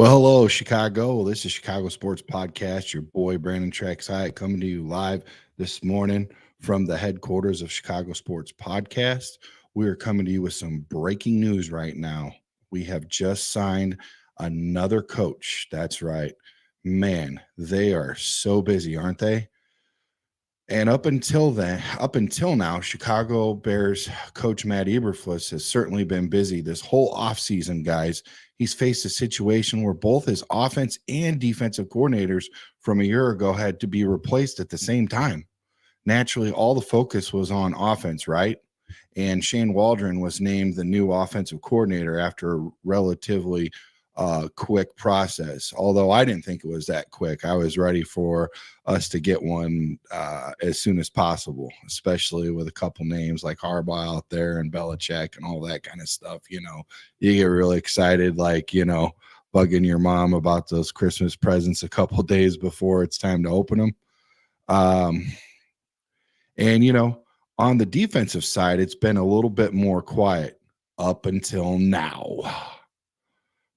Well, hello, Chicago. This is Chicago Sports Podcast. Your boy Brandon Trax Hyatt coming to you live this morning from the headquarters of Chicago Sports Podcast. We are coming to you with some breaking news right now. We have just signed another coach. That's right. Man, they are so busy, aren't they? And up until now, Chicago Bears coach Matt Eberflus has certainly been busy this whole offseason, guys. He's faced a situation where both his offense and defensive coordinators from a year ago had to be replaced at the same time. Naturally, all the focus was on offense, right? And Shane Waldron was named the new offensive coordinator after a relatively quick process. Although I didn't think it was that quick, I was ready for us to get one as soon as possible, especially with a couple names like Harbaugh out there and Belichick and all that kind of stuff. You get really excited, like, bugging your mom about those Christmas presents a couple days before it's time to open them. And on the defensive side, it's been a little bit more quiet up until now.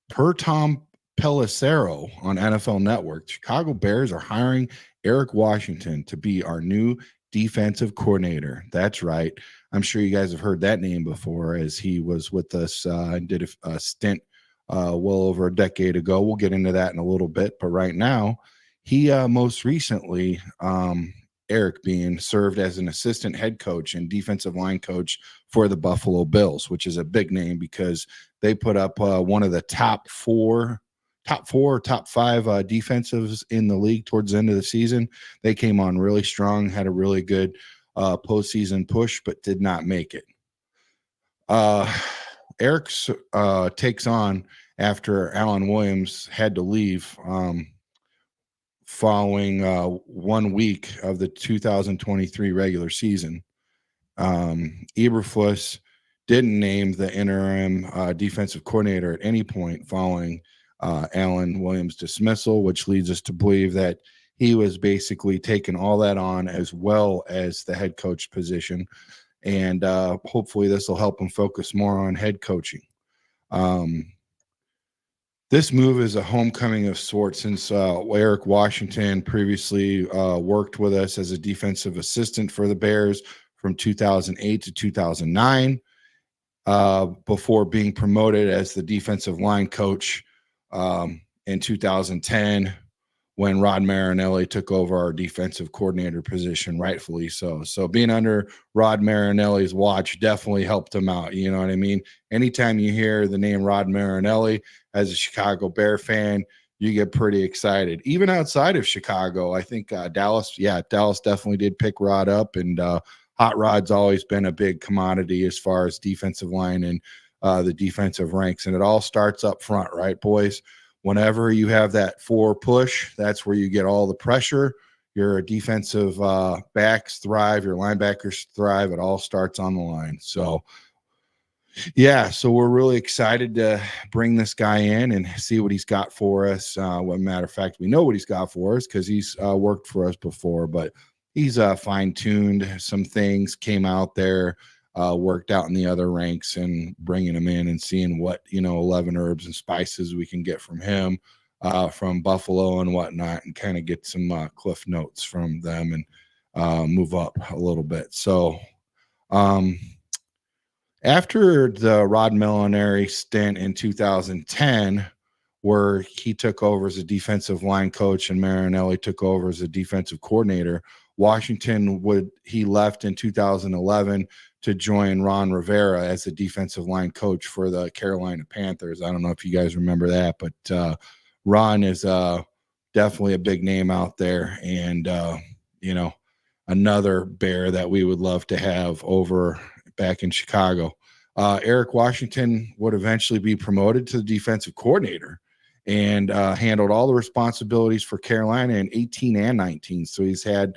Per Tom Pelissero on NFL Network, Chicago Bears are hiring Eric Washington to be our new defensive coordinator. That's right. I'm sure you guys have heard that name before, as he was with us and did a stint well over a decade ago. We'll get into that in a little bit. But right now, he most recently, Eric being served as an assistant head coach and defensive line coach for the Buffalo Bills, which is a big name because they put up one of the top four, top five defensives in the league towards the end of the season. They came on really strong, had a really good postseason push, but did not make it. Eric takes on after Alan Williams had to leave following 1 week of the 2023 regular season. Eberflus didn't name the interim defensive coordinator at any point following Alan Williams' dismissal, which leads us to believe that he was basically taking all that on as well as the head coach position. And hopefully this will help him focus more on head coaching. This move is a homecoming of sorts since Eric Washington previously worked with us as a defensive assistant for the Bears from 2008 to 2009 before being promoted as the defensive line coach in 2010 when Rod Marinelli took over our defensive coordinator position, rightfully so. So being under Rod Marinelli's watch definitely helped him out. You know what I mean? Anytime you hear the name Rod Marinelli as a Chicago Bear fan, you get pretty excited. Even outside of Chicago, I think Dallas definitely did pick Rod up, and Hot Rod's always been a big commodity as far as defensive line and the defensive ranks. And it all starts up front, right, boys? Whenever you have that 4 push, that's where you get all the pressure. Your defensive backs thrive, your linebackers thrive. It all starts on the line. So we're really excited to bring this guy in and see what he's got for us. Matter of fact, we know what he's got for us because he's worked for us before, but he's fine-tuned some things, came out there, worked out in the other ranks, and bringing him in and seeing what 11 herbs and spices we can get from him, from Buffalo and whatnot, and kind of get some cliff notes from them and move up a little bit. So after the Rod Marinelli stint in 2010, where he took over as a defensive line coach and Marinelli took over as a defensive coordinator, he left in 2011 to join Ron Rivera as the defensive line coach for the Carolina Panthers. I don't know if you guys remember that, but Ron is definitely a big name out there, and another Bear that we would love to have over back in Chicago. Eric Washington would eventually be promoted to the defensive coordinator and handled all the responsibilities for Carolina in 18 and 19. So he's had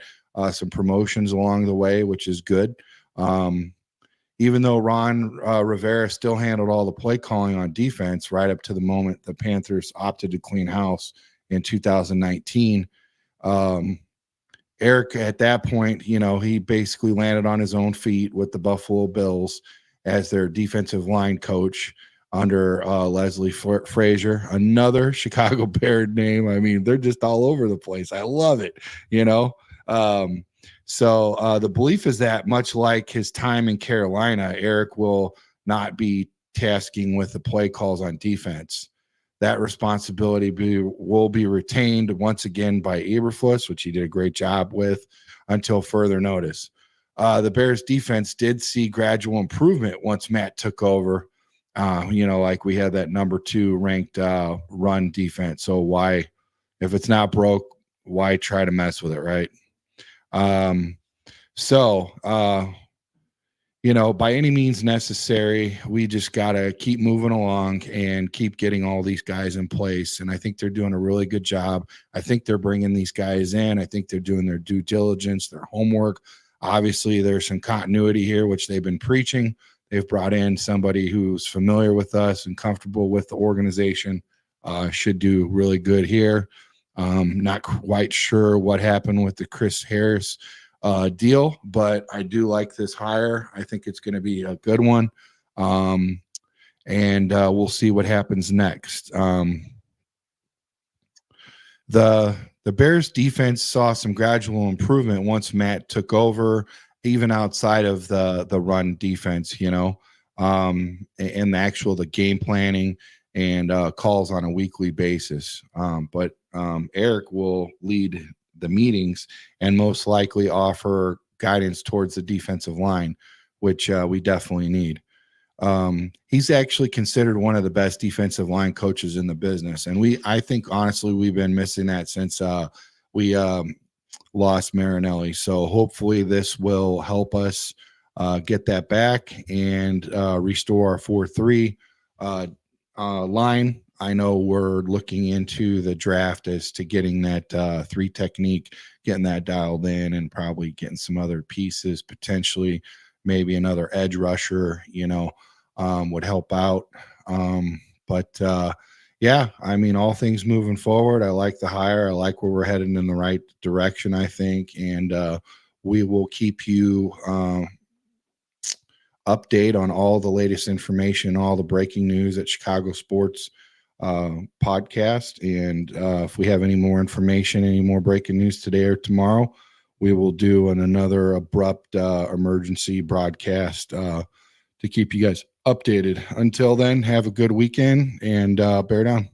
some promotions along the way, which is good. Even though Ron Rivera still handled all the play calling on defense right up to the moment the Panthers opted to clean house in 2019, Eric, at that point, he basically landed on his own feet with the Buffalo Bills as their defensive line coach. under Leslie Frazier, another Chicago Bear name. I mean, they're just all over the place. I love it, you know. Um, so the belief is that much like his time in Carolina, Eric will not be tasking with the play calls on defense. That responsibility will be retained once again by Eberflus, which he did a great job with until further notice. The Bears defense did see gradual improvement once Matt took over. Like we had that number 2 ranked run defense. So why, if it's not broke, why try to mess with it, right? Um, so by any means necessary, we just got to keep moving along and keep getting all these guys in place. And I think they're doing a really good job. I think they're bringing these guys in. I think they're doing their due diligence, their homework. Obviously, there's some continuity here, which they've been preaching. They've brought in somebody who's familiar with us and comfortable with the organization. Should do really good here. Not quite sure what happened with the Chris Harris deal, but I do like this hire. I think it's going to be a good one. And we'll see what happens next. The Bears defense saw some gradual improvement once Matt took over, even outside of the run defense, and the game planning and calls on a weekly basis. But Eric will lead the meetings and most likely offer guidance towards the defensive line, which we definitely need. He's actually considered one of the best defensive line coaches in the business. And I think honestly, we've been missing that since we lost Marinelli. So hopefully this will help us get that back and restore our 4-3 line. I know we're looking into the draft as to getting that 3 technique, getting that dialed in, and probably getting some other pieces, potentially maybe another edge rusher, would help out. Yeah, I mean, all things moving forward, I like the hire. I like where we're heading in the right direction, I think. And we will keep you update on all the latest information, all the breaking news at Chicago Sports podcast. And if we have any more information, any more breaking news today or tomorrow, we will do another abrupt emergency broadcast to keep you guys updated. Until then, have a good weekend and bear down.